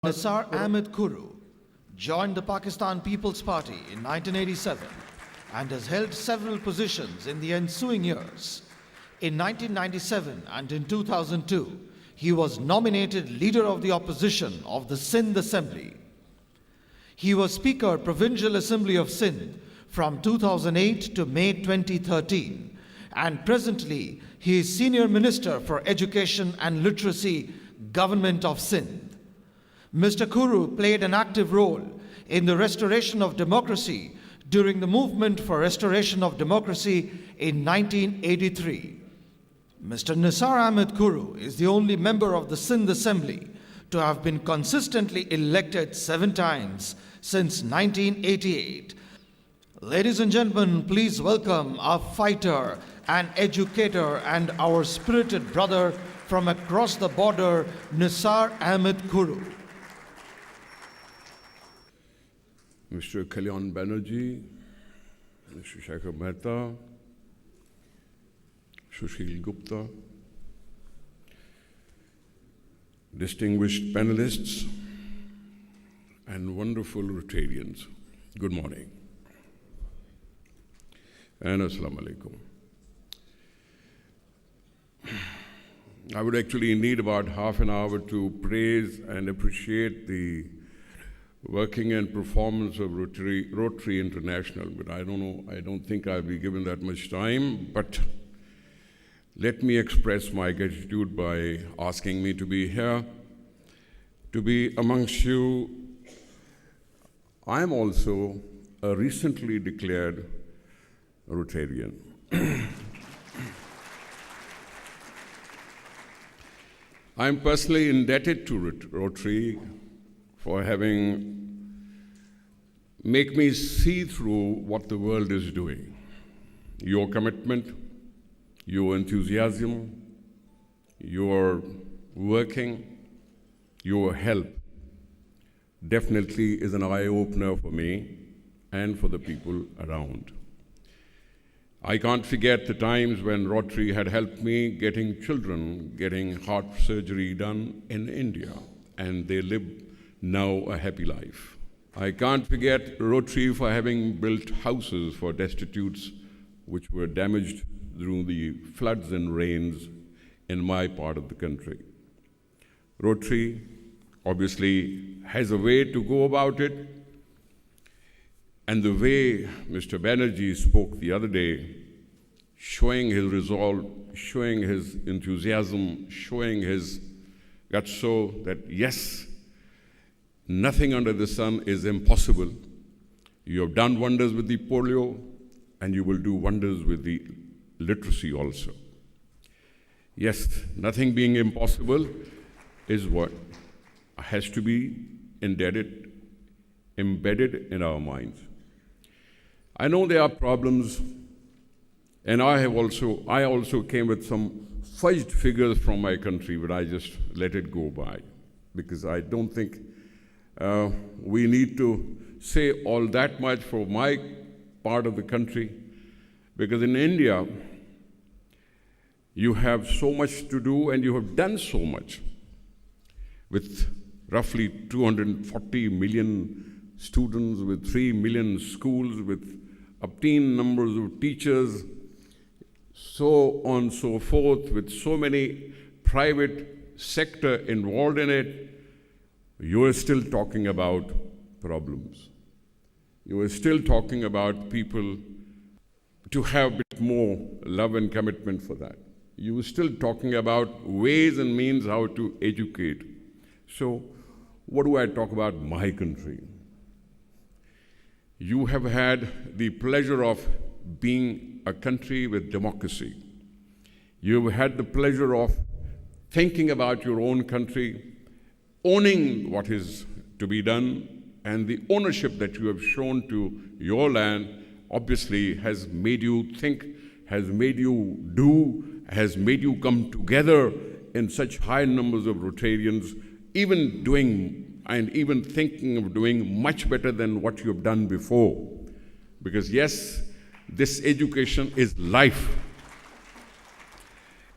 Nisar Ahmed Khuhro joined the Pakistan People's Party in 1987 and has held several positions in the ensuing years. In 1997 and in 2002, he was nominated Leader of the Opposition of the Sindh Assembly. He was Speaker Provincial Assembly of Sindh from 2008 to May 2013, and presently he is Senior Minister for Education and Literacy, Government of Sindh. Mr. Khuhro played an active role in the restoration of democracy during the movement for restoration of democracy in 1983. Mr. Nisar Ahmed Khuhro is the only member of the Sindh Assembly to have been consistently elected 7 times since 1988. Ladies and gentlemen, please welcome our fighter and educator and our spirited brother from across the border, Nisar Ahmed Khuhro. Mr. Kalyan Banerjee, Mr. Shekhar Mehta, Sushil Gupta, distinguished panelists, and wonderful Rotarians, good morning. And Assalamu Alaikum. I would actually need about half an hour to praise and appreciate the working and performance of Rotary International, but I don't think I'll be given that much time. But let me express my gratitude by asking me to be here, to be amongst you. I'm also a recently declared Rotarian. I'm personally indebted to Rotary for having make me see through what the world is doing. Your commitment, your enthusiasm, your working, your help definitely is an eye-opener for me and for the people around. I can't forget the times when Rotary had helped me getting heart surgery done in India, and they live now a happy life. I can't forget Rotary for having built houses for destitutes which were damaged through the floods and rains in my part of the country. Rotary obviously has a way to go about it, and the way Mr. Banerjee spoke the other day, showing his resolve, showing his enthusiasm, showing his guts, so that yes, nothing under the sun is impossible. You have done wonders with the polio, and you will do wonders with the literacy also. Yes, nothing being impossible is what has to be embedded in our minds. I know there are problems, and I also came with some fudged figures from my country, but I just let it go by, because I don't think we need to say all that much for my part of the country, because in India, you have so much to do and you have done so much with roughly 240 million students, with 3 million schools, with obscene numbers of teachers, so on and so forth, with so many private sector involved in it. You are still talking about problems. You are still talking about people to have a bit more love and commitment for that. You are still talking about ways and means how to educate. So what do I talk about my country? You have had the pleasure of being a country with democracy. You have had the pleasure of thinking about your own country, owning what is to be done, and the ownership that you have shown to your land obviously has made you think, has made you do, has made you come together in such high numbers of Rotarians, even doing and even thinking of doing much better than what you have done before. Because yes, this education is life.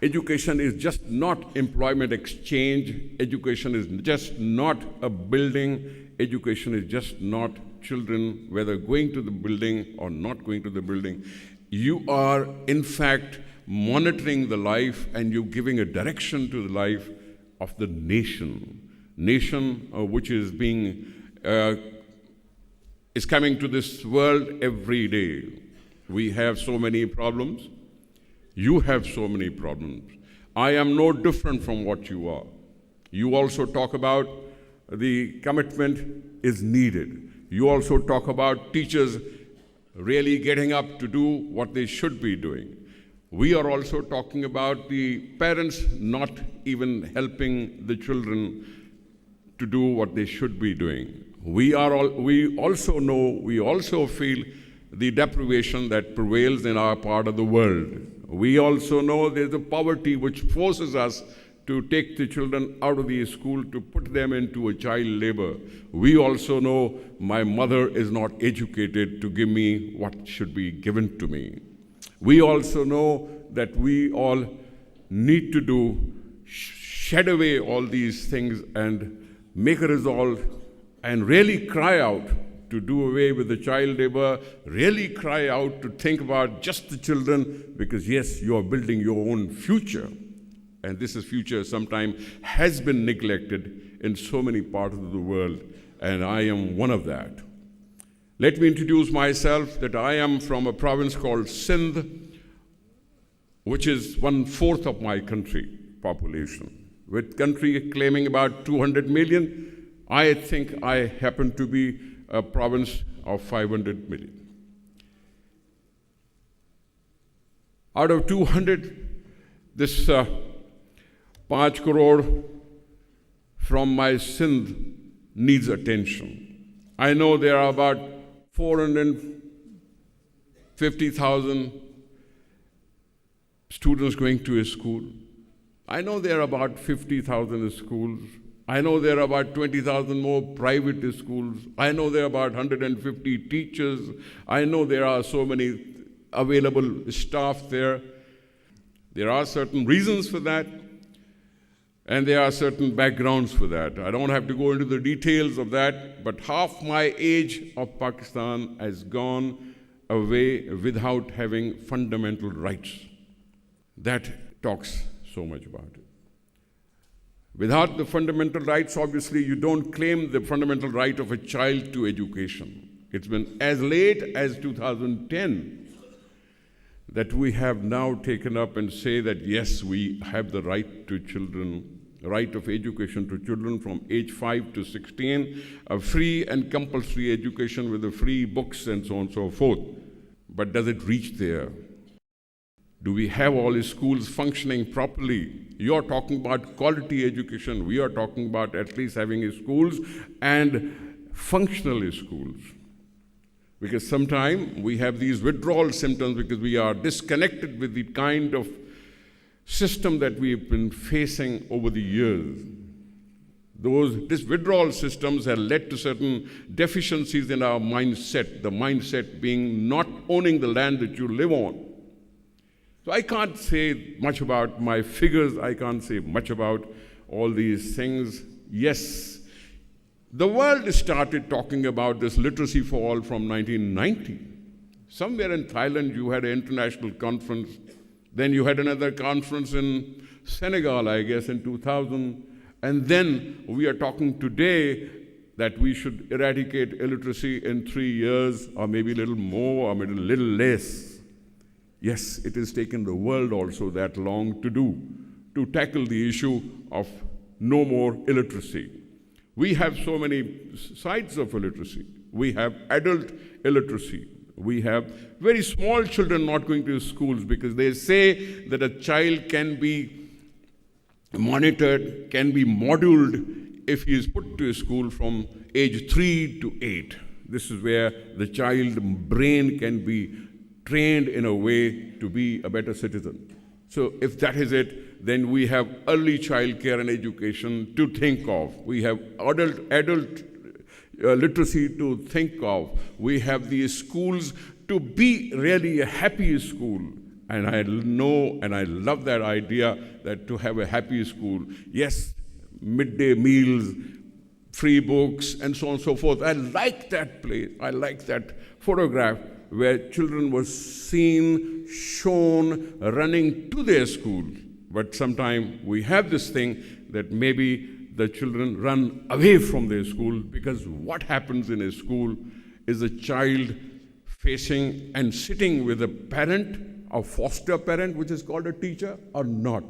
Education is just not employment exchange. Education is just not a building. Education is just not children, whether going to the building or not going to the building. You are, in fact, monitoring the life, and you're giving a direction to the life of the nation. Nation which is coming to this world every day. We have so many problems. You have so many problems. I am no different from what you are. You also talk about the commitment is needed. You also talk about teachers really getting up to do what they should be doing. We are also talking about the parents not even helping the children to do what they should be doing. We also feel the deprivation that prevails in our part of the world. We also know there's a poverty which forces us to take the children out of the school to put them into a child labor. We also know my mother is not educated to give me what should be given to me. We also know that we all need to shed away all these things and make a resolve and really cry out to do away with the child labor, really cry out to think about just the children, because yes, you are building your own future. And this future sometimes has been neglected in so many parts of the world, and I am one of that. Let me introduce myself, that I am from a province called Sindh, which is 1/4 of my country population. With country claiming about 200 million, I think I happen to be a province of 500 million. Out of 200, this 5 crore from my Sindh needs attention. I know there are about 450,000 students going to a school. I know there are about 50,000 schools. I know there are about 20,000 more private schools. I know there are about 150 teachers. I know there are so many available staff there. There are certain reasons for that, and there are certain backgrounds for that. I don't have to go into the details of that, but half my age of Pakistan has gone away without having fundamental rights. That talks so much about it. Without the fundamental rights, obviously, you don't claim the fundamental right of a child to education. It's been as late as 2010 that we have now taken up and say that, yes, we have the right to children, right of education to children from age 5 to 16, a free and compulsory education with the free books and so on and so forth. But does it reach there? Do we have all the schools functioning properly? You're talking about quality education. We are talking about at least having schools and functional schools. Because sometimes we have these withdrawal symptoms because we are disconnected with the kind of system that we've been facing over the years. These withdrawal systems have led to certain deficiencies in our mindset, the mindset being not owning the land that you live on. So I can't say much about my figures. I can't say much about all these things. Yes, the world started talking about this literacy for all from 1990. Somewhere in Thailand, you had an international conference. Then you had another conference in Senegal, I guess, in 2000. And then we are talking today that we should eradicate illiteracy in 3 years, or maybe a little more, or maybe a little less. Yes, it has taken the world also that long to tackle the issue of no more illiteracy. We have so many sides of illiteracy. We have adult illiteracy. We have very small children not going to schools because they say that a child can be monitored, can be moduled if he is put to school from age 3 to 8. This is where the child brain can be trained in a way to be a better citizen. So if that is it, then we have early child care and education to think of. We have adult literacy to think of. We have these schools to be really a happy school. And I know and I love that idea that to have a happy school, yes, midday meals, free books, and so on and so forth. I like that place. I like that photograph where children were seen, shown, running to their school. But sometimes we have this thing that maybe the children run away from their school, because what happens in a school is a child facing and sitting with a parent, a foster parent, which is called a teacher, or not.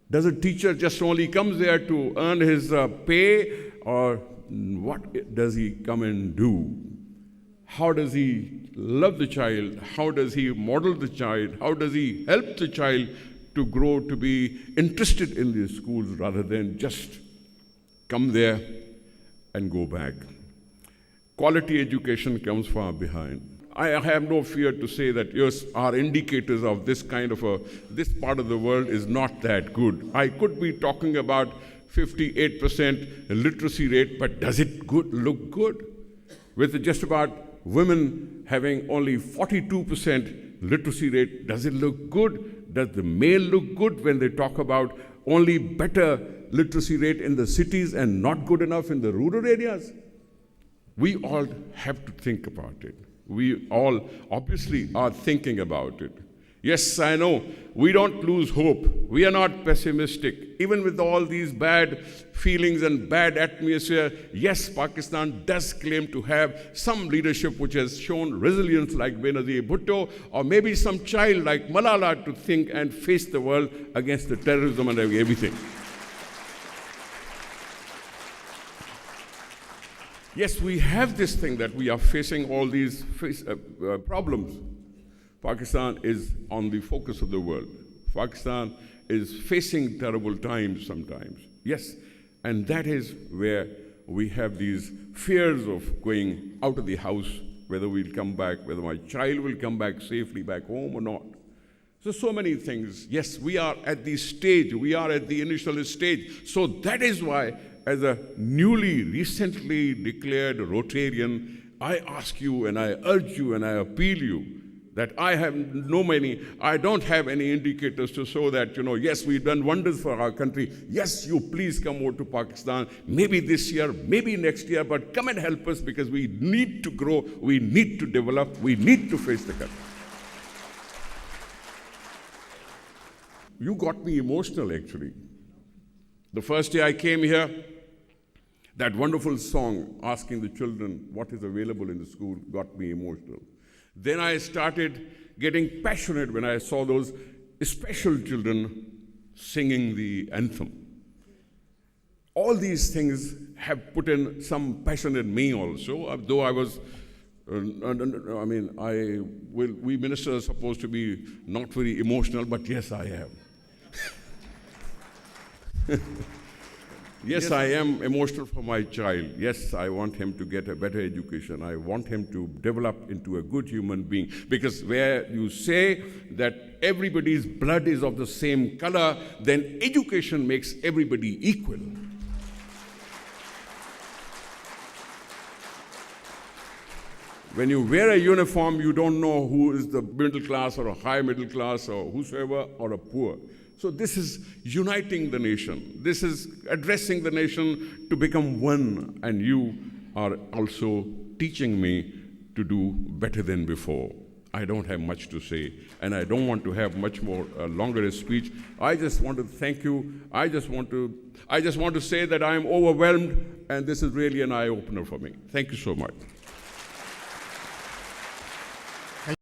Does a teacher just only comes there to earn his pay, or what does he come and do? How does he love the child? How does he model the child? How does he help the child to grow to be interested in these schools rather than just come there and go back? Quality education comes far behind. I have no fear to say that, yes, our indicators of this kind of this part of the world is not that good. I could be talking about 58% literacy rate, but does it look good? With just about women having only 42% literacy rate, does it look good? Does the male look good when they talk about only better literacy rate in the cities and not good enough in the rural areas? We all have to think about it. We all obviously are thinking about it. Yes, I know, we don't lose hope. We are not pessimistic. Even with all these bad feelings and bad atmosphere, yes, Pakistan does claim to have some leadership which has shown resilience like Benazir Bhutto, or maybe some child like Malala to think and face the world against the terrorism and everything. Yes, we have this thing that we are facing all these problems. Pakistan is on the focus of the world. Pakistan is facing terrible times sometimes. Yes, and that is where we have these fears of going out of the house, whether we'll come back, whether my child will come back safely back home or not. So many things. Yes, we are at the stage, we are at the initial stage. So that is why, as a recently declared Rotarian, I ask you and I urge you and I appeal you that I don't have any indicators to show that, yes, we've done wonders for our country. Yes, you please come over to Pakistan, maybe this year, maybe next year, but come and help us, because we need to grow, we need to develop, we need to face the country. You got me emotional, actually. The first day I came here, that wonderful song, asking the children what is available in the school, got me emotional. Then I started getting passionate when I saw those special children singing the anthem. All these things have put in some passion in me also, though I was, we ministers are supposed to be not very emotional, but yes, I am. Yes, I am emotional for my child. Yes, I want him to get a better education. I want him to develop into a good human being. Because where you say that everybody's blood is of the same color, then education makes everybody equal. When you wear a uniform, you don't know who is the middle class or a high middle class or whosoever or a poor. So this is uniting the nation. This is addressing the nation to become one. And you are also teaching me to do better than before. I don't have much to say, and I don't want to have much more longer a speech. I just want to thank you. I just want to say that I am overwhelmed, and this is really an eye-opener for me. Thank you so much.